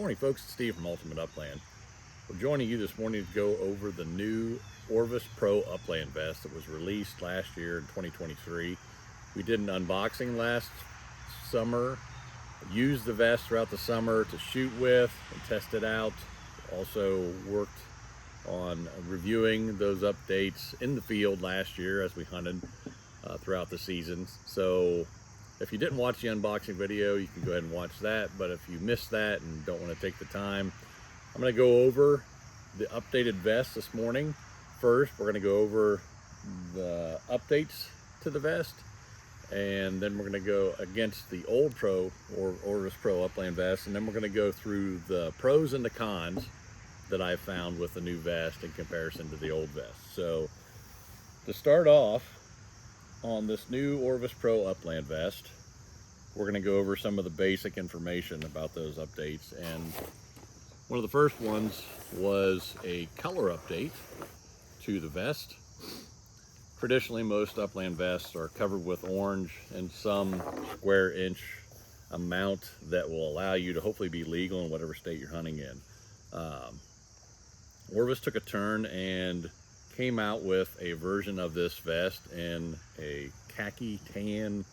Morning folks, it's Steve from Ultimate Upland. We're joining you this morning to go over the new Orvis Pro Upland Vest that was released last year in 2023. We did an unboxing last summer, used the vest throughout the summer to shoot with and test it out. Also worked on reviewing those updates in the field last year as we hunted throughout the season. So if you didn't watch the unboxing video, you can go ahead and watch that. But if you missed that and don't want to take the time, I'm going to go over the updated vest this morning. First, we're going to go over the updates to the vest, and then we're going to go against the old Pro or Orvis Pro Upland Vest, and then we're going to go through the pros and the cons that I found with the new vest in comparison to the old vest. So to start off, on this new Orvis Pro Upland Vest, we're going to go over some of the basic information about those updates. And one of the first ones was a color update to the vest. Traditionally, most upland vests are covered with orange and some square inch amount that will allow you to hopefully be legal in whatever state you're hunting in. Orvis took a turn and came out with a version of this vest in a khaki tan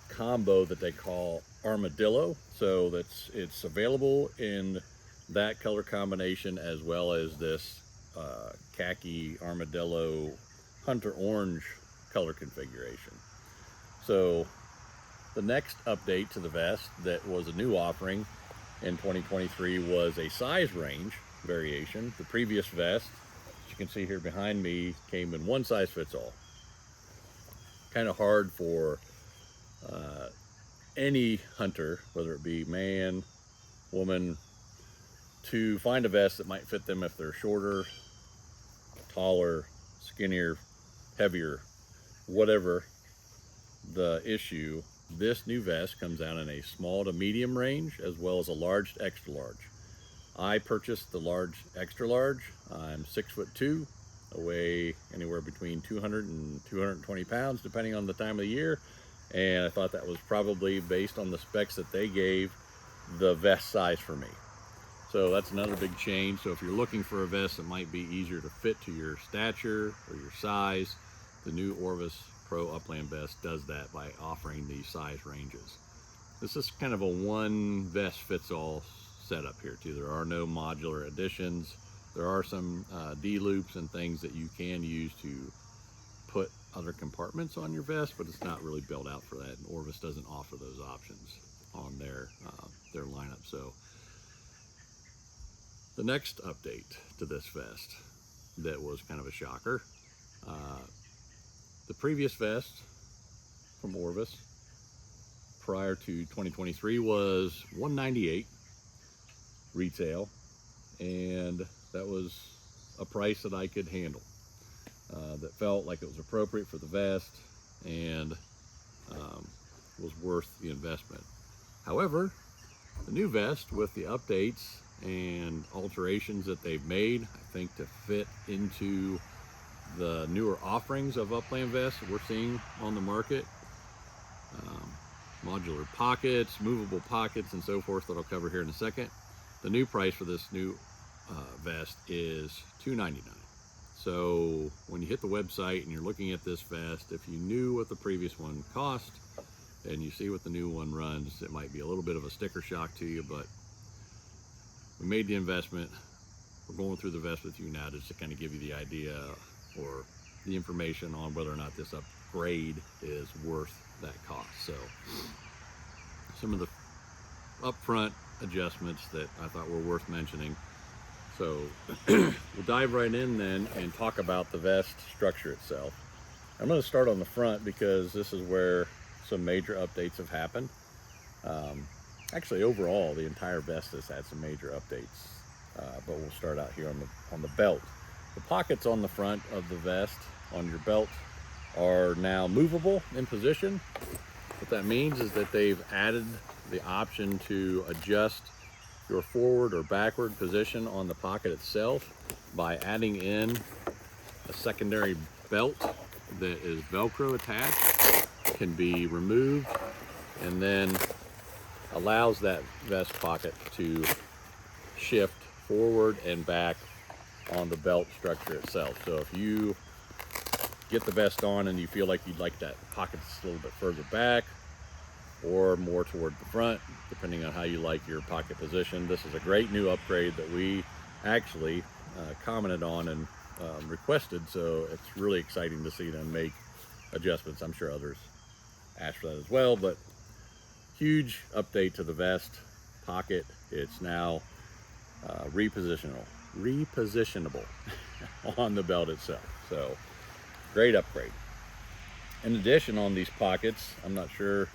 combo that they call armadillo. So it's available in that color combination as well as this khaki armadillo hunter orange color configuration. So the next update to the vest that was a new offering in 2023 was a size range variation. The previous vest, you can see here behind me, came in one size fits all. Kind of hard for any hunter, whether it be man, woman, to find a vest that might fit them if they're shorter, taller, skinnier, heavier, whatever the issue. This new vest comes out in a small to medium range as well as a large to extra large. I purchased the large extra large. I'm 6'2", weigh anywhere between 200 and 220 pounds depending on the time of the year, and I thought that was probably, based on the specs that they gave, the vest size for me. So that's another big change. So if you're looking for a vest that might be easier to fit to your stature or your size, the new Orvis Pro Upland Vest does that by offering these size ranges. This is kind of a one vest fits all setup here too. There are no modular additions. There are some D-loops and things that you can use to put other compartments on your vest, but it's not really built out for that, and Orvis doesn't offer those options on their lineup. So the next update to this vest that was kind of a shocker, the previous vest from Orvis prior to 2023 was $198 retail, and that was a price that I could handle, that felt like it was appropriate for the vest and was worth the investment. However, the new vest, with the updates and alterations that they've made, I think, to fit into the newer offerings of upland vests that we're seeing on the market, modular pockets, movable pockets, and so forth, that I'll cover here in a second. The new price for this new vest is $299. So when you hit the website and you're looking at this vest, if you knew what the previous one cost and you see what the new one runs, it might be a little bit of a sticker shock to you, but we made the investment. We're going through the vest with you now just to kind of give you the idea or the information on whether or not this upgrade is worth that cost. So some of the upfront adjustments that I thought were worth mentioning. So we'll dive right in then and talk about the vest structure itself. I'm going to start on the front because this is where some major updates have happened. Actually, overall, the entire vest has had some major updates, but we'll start out here on the belt. The pockets on the front of the vest on your belt are now movable in position. What that means is that they've added the option to adjust your forward or backward position on the pocket itself by adding in a secondary belt that is Velcro attached, can be removed, and then allows that vest pocket to shift forward and back on the belt structure itself. So if you get the vest on and you feel like you'd like that pocket a little bit further back or more toward the front, depending on how you like your pocket position, this is a great new upgrade that we actually commented on and requested. So it's really exciting to see them make adjustments. I'm sure others asked for that as well, but huge update to the vest pocket. It's now repositionable on the belt itself. So great upgrade. In addition, on these pockets, I'm not sure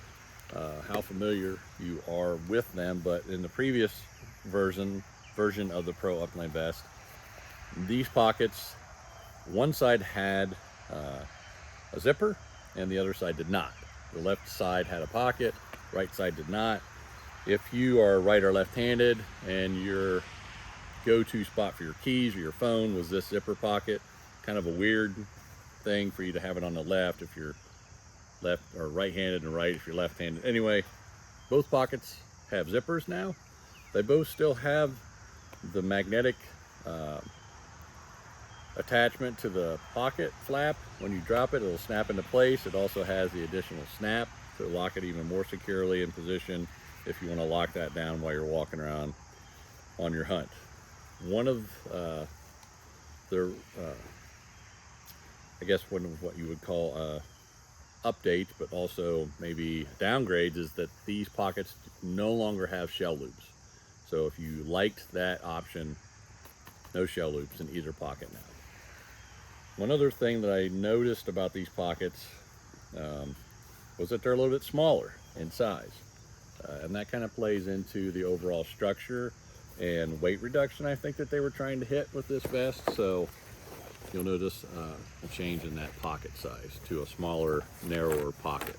how familiar you are with them, but in the previous version of the Pro Upland Vest, these pockets, one side had a zipper and the other side did not. The left side had a pocket, right side did not. If you are right or left-handed and your go-to spot for your keys or your phone was this zipper pocket, kind of a weird thing for you to have it on the left if you're left or right-handed, and right if you're left-handed. Anyway, both pockets have zippers now. They both still have the magnetic attachment to the pocket flap. When you drop it, it'll snap into place. It also has the additional snap to lock it even more securely in position if you want to lock that down while you're walking around on your hunt. One of their I guess one of what you would call updates, but also maybe downgrades, is that these pockets no longer have shell loops. So if you liked that option, no shell loops in either pocket now. One other thing that I noticed about these pockets was that they're a little bit smaller in size. And that kind of plays into the overall structure and weight reduction I think that they were trying to hit with this vest. So you'll notice a change in that pocket size to a smaller, narrower pocket.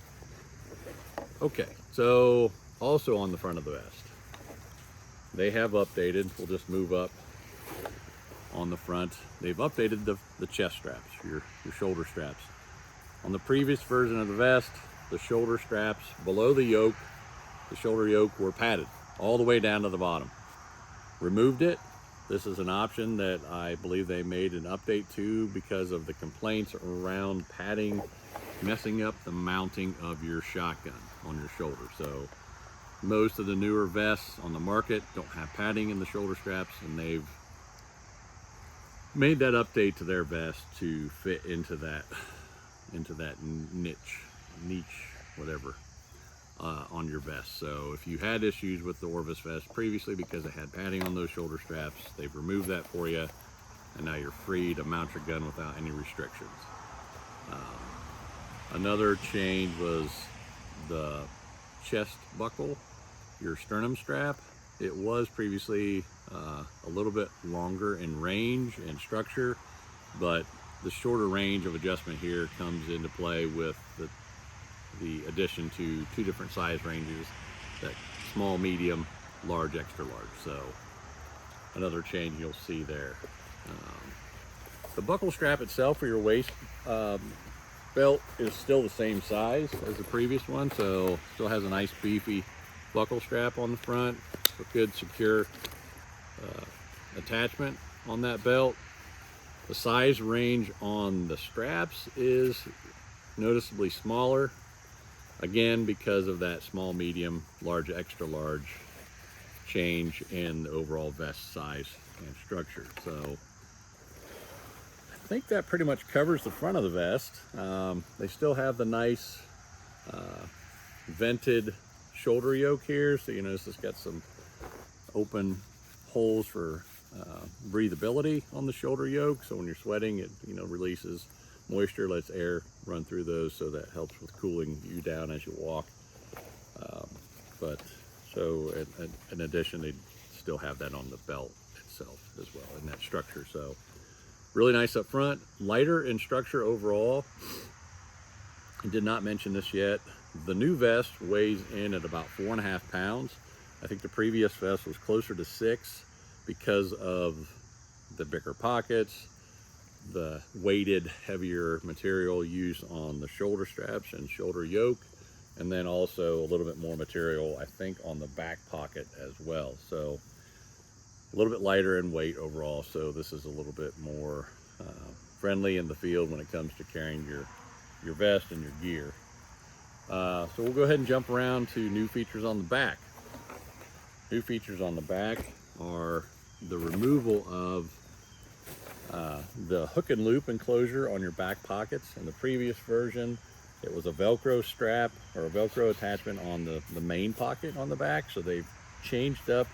Okay, so also on the front of the vest, they have updated, we'll just move up on the front, they've updated the chest straps, your shoulder straps. On the previous version of the vest, the shoulder straps below the yoke, the shoulder yoke, were padded all the way down to the bottom. Removed it. This is an option that I believe they made an update to because of the complaints around padding messing up the mounting of your shotgun on your shoulder. So most of the newer vests on the market don't have padding in the shoulder straps, and they've made that update to their vest to fit into that niche, whatever, on your vest. So if you had issues with the Orvis vest previously because it had padding on those shoulder straps, they've removed that for you, and now you're free to mount your gun without any restrictions. Another change was the chest buckle, your sternum strap. It was previously a little bit longer in range and structure, but the shorter range of adjustment here comes into play with the addition to two different size ranges, that small, medium, large, extra large. So another change you'll see there. The buckle strap itself for your waist belt is still the same size as the previous one, so still has a nice beefy buckle strap on the front, a good secure attachment on that belt. The size range on the straps is noticeably smaller, again because of that small, medium, large, extra large change in the overall vest size and structure. So I think that pretty much covers the front of the vest. They still have the nice vented shoulder yoke here, so you notice it's got some open holes for breathability on the shoulder yoke, so when you're sweating it releases moisture, lets air run through those, so that helps with cooling you down as you walk. But so in addition, they still have that on the belt itself as well in that structure. So really nice up front, lighter in structure overall. I did not mention this yet. The new vest weighs in at about 4.5 pounds. I think the previous vest was closer to 6 because of the bigger pockets, the weighted, heavier material used on the shoulder straps and shoulder yoke, and then also a little bit more material, I think, on the back pocket as well. So a little bit lighter in weight overall, so this is a little bit more friendly in the field when it comes to carrying your vest and your gear. So we'll go ahead and jump around to new features on the back. New features on the back are the removal of the hook and loop enclosure on your back pockets. In the previous version, it was a Velcro strap or a Velcro attachment on the main pocket on the back. So they've changed up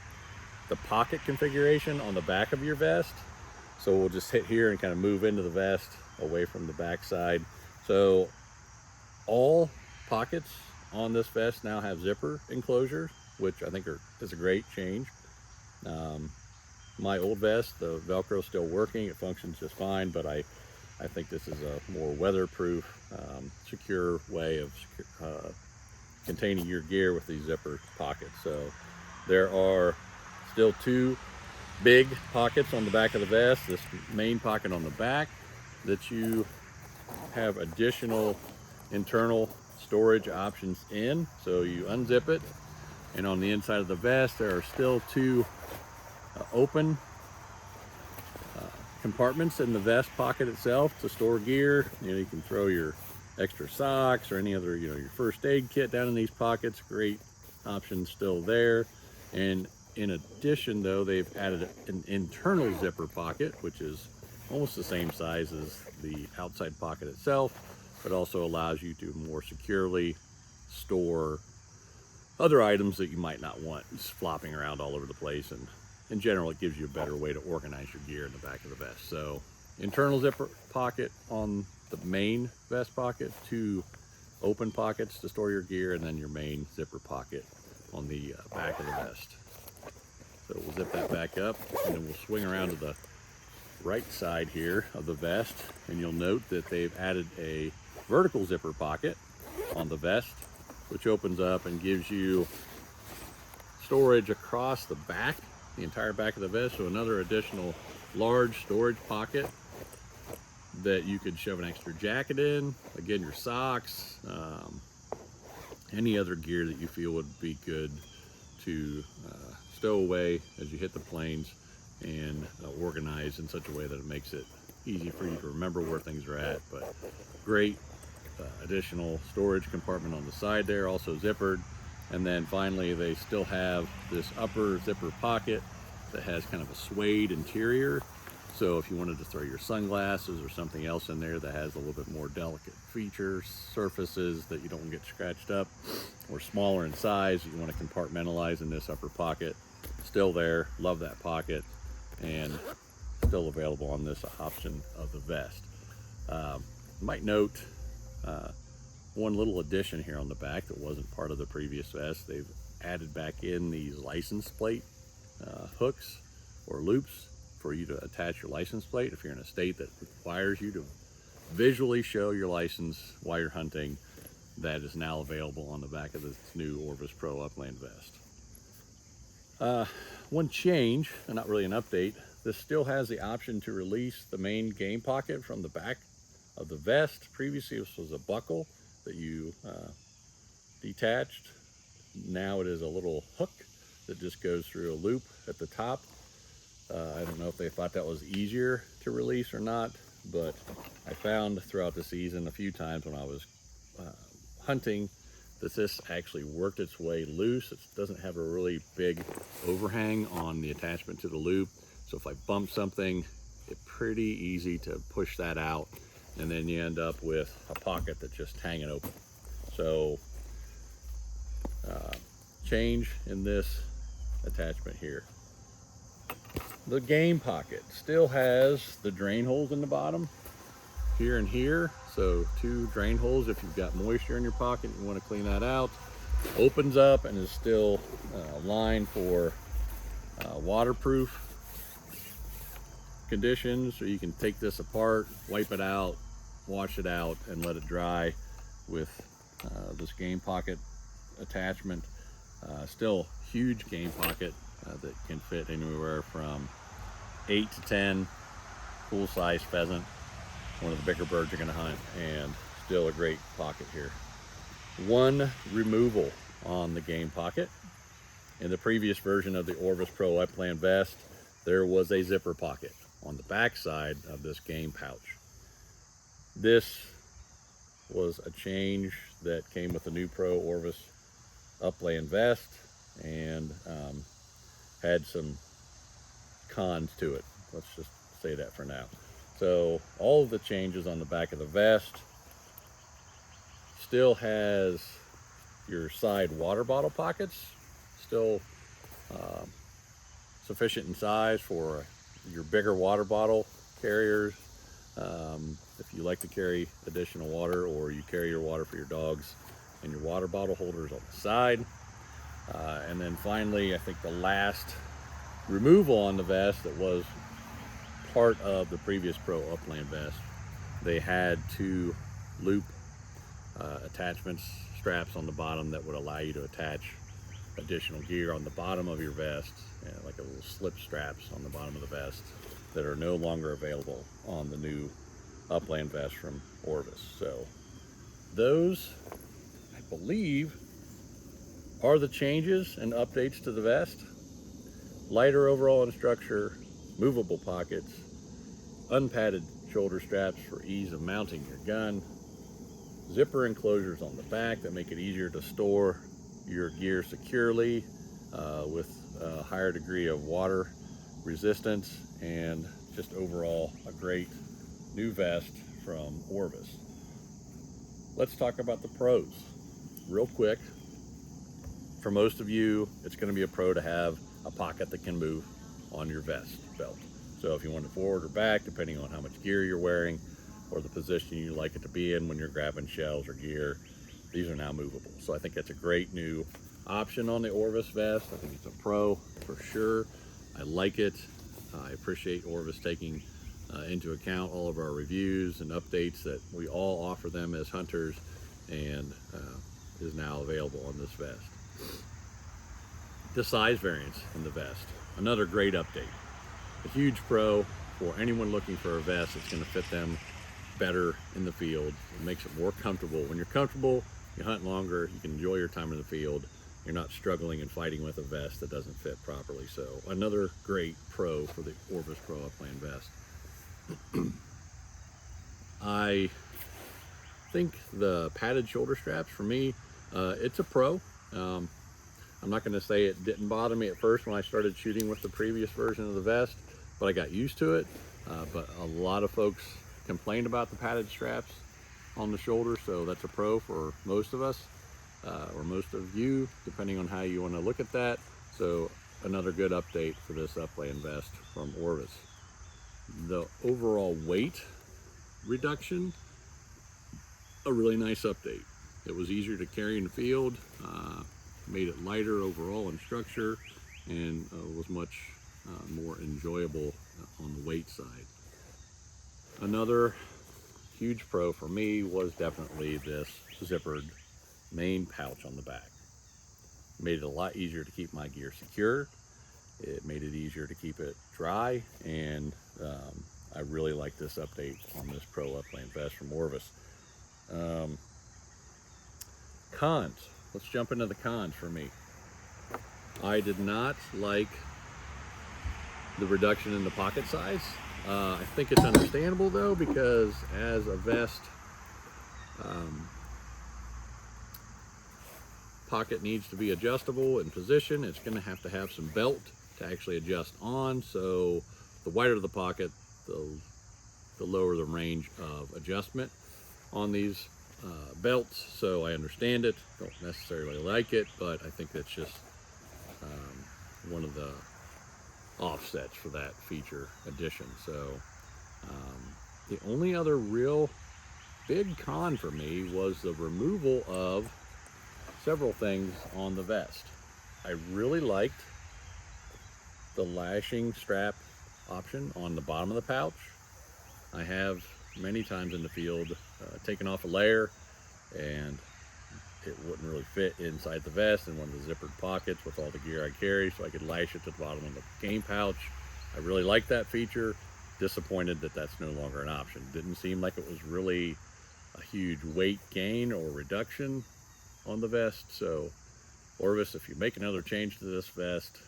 the pocket configuration on the back of your vest. So we'll just hit here and kind of move into the vest away from the back side. So all pockets on this vest now have zipper enclosures, which I think is a great change. My old vest, the Velcro is still working. It functions just fine, but I think this is a more weatherproof, secure way of containing your gear with these zipper pockets. So there are still two big pockets on the back of the vest, this main pocket on the back that you have additional internal storage options in. So you unzip it, and on the inside of the vest there are still two open compartments in the vest pocket itself to store gear. You can throw your extra socks or any other, your first aid kit down in these pockets. Great option still there. And in addition, though, they've added an internal zipper pocket, which is almost the same size as the outside pocket itself, but also allows you to more securely store other items that you might not want just flopping around all over the place. And in general, it gives you a better way to organize your gear in the back of the vest. So internal zipper pocket on the main vest pocket, two open pockets to store your gear, and then your main zipper pocket on the back of the vest. So we'll zip that back up, and then we'll swing around to the right side here of the vest, and you'll note that they've added a vertical zipper pocket on the vest, which opens up and gives you storage across the back, the entire back of the vest. So another additional large storage pocket that you could shove an extra jacket in, again, your socks, any other gear that you feel would be good to stow away as you hit the plains, and organize in such a way that it makes it easy for you to remember where things are at. But great additional storage compartment on the side there, also zippered. And then finally, they still have this upper zipper pocket that has kind of a suede interior. So if you wanted to throw your sunglasses or something else in there that has a little bit more delicate features, surfaces that you don't want to get scratched up, or smaller in size, you want to compartmentalize in this upper pocket, still there. Love that pocket, and still available on this option of the vest. Might note one little addition here on the back that wasn't part of the previous vest. They've added back in these license plate hooks or loops for you to attach your license plate if you're in a state that requires you to visually show your license while you're hunting. That is now available on the back of this new Orvis Pro Upland Vest. One change, and not really an update, this still has the option to release the main game pocket from the back of the vest. Previously, this was a buckle that you detached. Now it is a little hook that just goes through a loop at the top. I don't know if they thought that was easier to release or not, but I found throughout the season a few times when I was hunting that this actually worked its way loose. It doesn't have a really big overhang on the attachment to the loop. So if I bump something, it's pretty easy to push that out, and then you end up with a pocket that's just hanging open. So change in this attachment here. The game pocket still has the drain holes in the bottom, here and here. So two drain holes if you've got moisture in your pocket and you want to clean that out. Opens up and is still lined for waterproof conditions. So you can take this apart, wipe it out, wash it out, and let it dry with this game pocket attachment. Still huge game pocket that can fit anywhere from 8 to 10 full-size pheasant, one of the bigger birds you're going to hunt, and still a great pocket here. One removal on the game pocket. In the previous version of the Orvis Pro Upland Vest, there was a zipper pocket on the back side of this game pouch. This was a change that came with the new Pro Orvis Upland Vest, and had some cons to it. Let's just say that for now. So all of the changes on the back of the vest still has your side water bottle pockets, still sufficient in size for your bigger water bottle carriers. If you like to carry additional water, or you carry your water for your dogs, and your water bottle holders on the side. And then finally, I think the last removal on the vest that was part of the previous Pro Upland Vest, they had two loop attachments, straps on the bottom that would allow you to attach additional gear on the bottom of your vest, like a little slip straps on the bottom of the vest, that are no longer available on the new Upland Vest from Orvis. So those, I believe, are the changes and updates to the vest. Lighter overall in structure, movable pockets, unpadded shoulder straps for ease of mounting your gun, zipper enclosures on the back that make it easier to store your gear securely, with a higher degree of water resistance, and just overall a great new vest from Orvis. Let's talk about the pros real quick. For most of you, it's going to be a pro to have a pocket that can move on your vest belt. So if you want it forward or back, depending on how much gear you're wearing or the position you like it to be in when you're grabbing shells or gear, these are now movable. So I think that's a great new option on the Orvis vest. I think it's a pro for sure. I like it. I appreciate Orvis taking into account all of our reviews and updates that we all offer them as hunters, and is now available on this vest. The size variance in the vest, another great update. A huge pro for anyone looking for a vest that's going to fit them better in the field. It makes it more comfortable. When you're comfortable, you hunt longer, you can enjoy your time in the field. You're not struggling and fighting with a vest that doesn't fit properly. So another great pro for the Orvis Pro Upland Vest. I think the padded shoulder straps, for me, it's a pro. I'm not going to say it didn't bother me at first when I started shooting with the previous version of the vest, but I got used to it. But a lot of folks complained about the padded straps on the shoulder, so that's a pro for most of us, or most of you, depending on how you want to look at that. So another good update for this Upland Vest from Orvis. The overall weight reduction, a really nice update. It was easier to carry in the field, made it lighter overall in structure, and was much more enjoyable on the weight side. Another huge pro for me was definitely this zippered main pouch on the back. Made it a lot easier to keep my gear secure. It made it easier to keep it dry, and I really like this update on this Pro Upland Vest from Orvis. Cons. Let's jump into the cons for me. I did not like the reduction in the pocket size. I think it's understandable though, because as a vest, pocket needs to be adjustable in position. It's going to have some belt to actually adjust on. So the wider the pocket, the lower the range of adjustment on these belts. So I understand it, don't necessarily like it, but I think that's just one of the offsets for that feature addition. So the only other real big con for me was the removal of several things on the vest. I really liked the lashing strap option on the bottom of the pouch. I have many times in the field taken off a layer and it wouldn't really fit inside the vest in one of the zippered pockets with all the gear I carry, so I could lash it to the bottom of the game pouch. I really like that feature. Disappointed that that's no longer an option. Didn't seem like it was really a huge weight gain or reduction on the vest. So Orvis, if you make another change to this vest,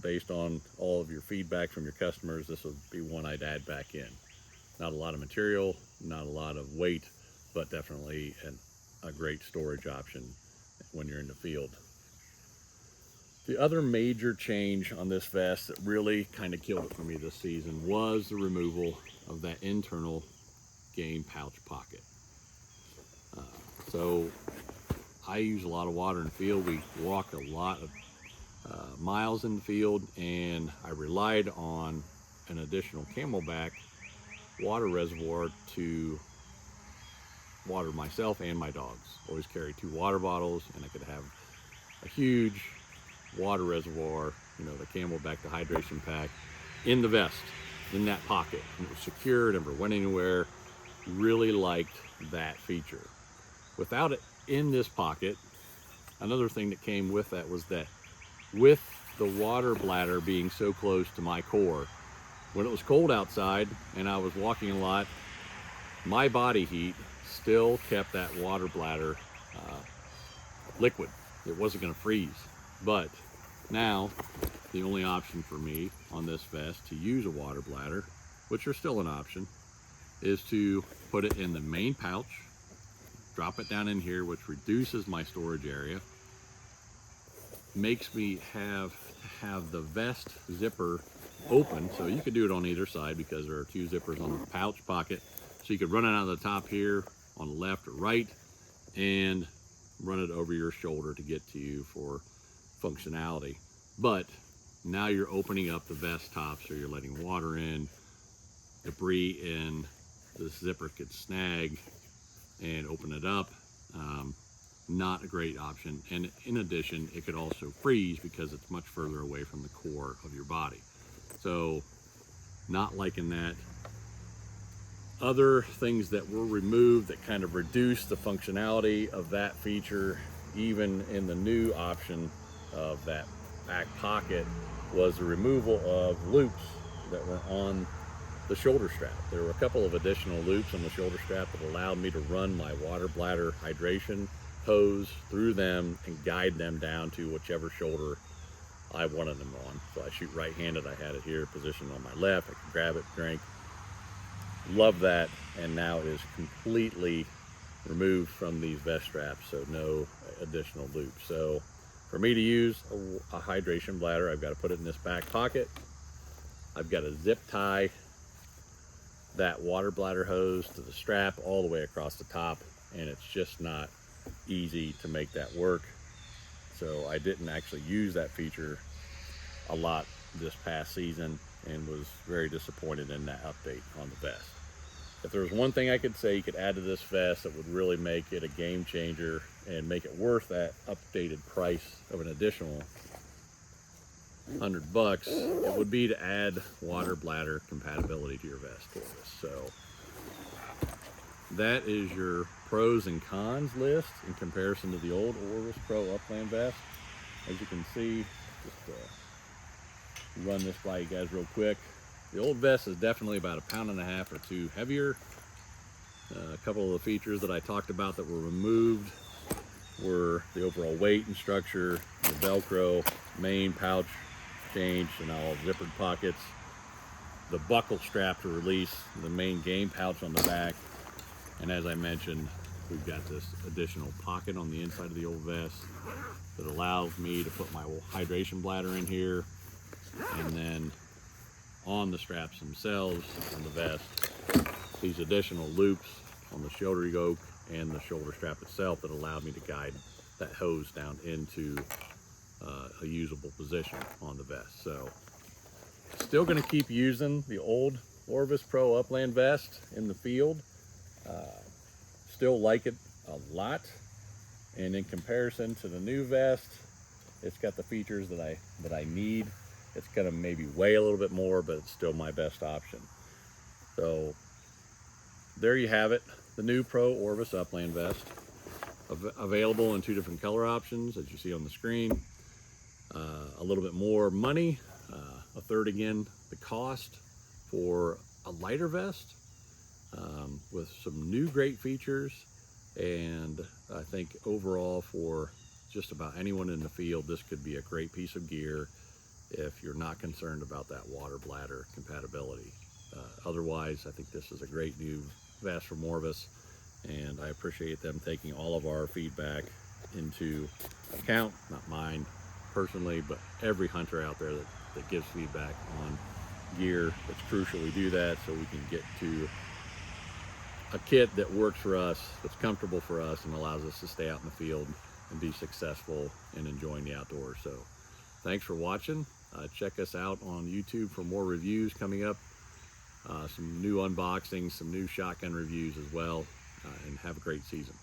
based on all of your feedback from your customers, this would be one I'd add back in. Not a lot of material, not a lot of weight, but definitely a great storage option when you're in the field. The other major change on this vest that really kind of killed it for me this season was the removal of that internal game pouch pocket. So I use a lot of water in the field. We walk a lot of miles in the field, and I relied on an additional Camelback water reservoir to water myself and my dogs. Always carry 2 water bottles, and I could have a huge water reservoir, you know, the Camelback, the hydration pack, in the vest, in that pocket. And it was secure, never went anywhere. Really liked that feature. Without it in this pocket, another thing that came with that was that with the water bladder being so close to my core, when it was cold outside and I was walking a lot, my body heat still kept that water bladder liquid. It wasn't going to freeze. But now the only option for me on this vest to use a water bladder, which are still an option, is to put it in the main pouch, drop it down in here, which reduces my storage area, makes me have the vest zipper open, so you could do it on either side because there are 2 zippers on the pouch pocket, so you could run it out of the top here on the left or right and run it over your shoulder to get to you for functionality. But now you're opening up the vest top, so you're letting water in, debris in, the zipper could snag and open it up. Not a great option, and in addition it could also freeze because it's much further away from the core of your body. So not liking that. Other things that were removed that kind of reduced the functionality of that feature, even in the new option of that back pocket, was the removal of loops that were on the shoulder strap. There were a couple of additional loops on the shoulder strap that allowed me to run my water bladder hydration hose through them and guide them down to whichever shoulder I wanted them on. So I shoot right-handed, I had it here positioned on my left, I could grab it, drink. Love that, and now it is completely removed from these vest straps, so no additional loops. So for me to use a hydration bladder, I've got to put it in this back pocket. I've got to zip tie that water bladder hose to the strap all the way across the top, and it's just not easy to make that work. So I didn't actually use that feature a lot this past season and was very disappointed in that update on the vest. If there was one thing I could say you could add to this vest that would really make it a game changer and make it worth that updated price of an additional $100, it would be to add water bladder compatibility to your vest, Orvis. So that is your pros and cons list in comparison to the old Orvis Pro Upland Vest. As you can see, just run this by you guys real quick. The old vest is definitely about 1.5 pounds or 2 heavier. A couple of the features that I talked about that were removed were the overall weight and structure, the Velcro, main pouch changed and all zippered pockets, the buckle strap to release the main game pouch on the back, and as I mentioned, we've got this additional pocket on the inside of the old vest that allows me to put my hydration bladder in here, and then on the straps themselves on the vest, these additional loops on the shoulder yoke and the shoulder strap itself that allowed me to guide that hose down into a usable position on the vest. So still going to keep using the old Orvis Pro Upland Vest in the field. Still like it a lot, and in comparison to the new vest, it's got the features that I need. It's gonna maybe weigh a little bit more, but it's still my best option. So there you have it, the new Pro Orvis Upland Vest, available in 2 different color options as you see on the screen. A little bit more money, a third again the cost for a lighter vest, with some new great features. And I think overall for just about anyone in the field, this could be a great piece of gear if you're not concerned about that water bladder compatibility. Otherwise, I think this is a great new vest from Orvis, and I appreciate them taking all of our feedback into account, not mine personally, but every hunter out there that gives feedback on gear. It's crucial we do that so we can get to a kit that works for us, that's comfortable for us, and allows us to stay out in the field and be successful in enjoying the outdoors. So thanks for watching. Check us out on YouTube for more reviews coming up, some new unboxings, some new shotgun reviews as well, and have a great season.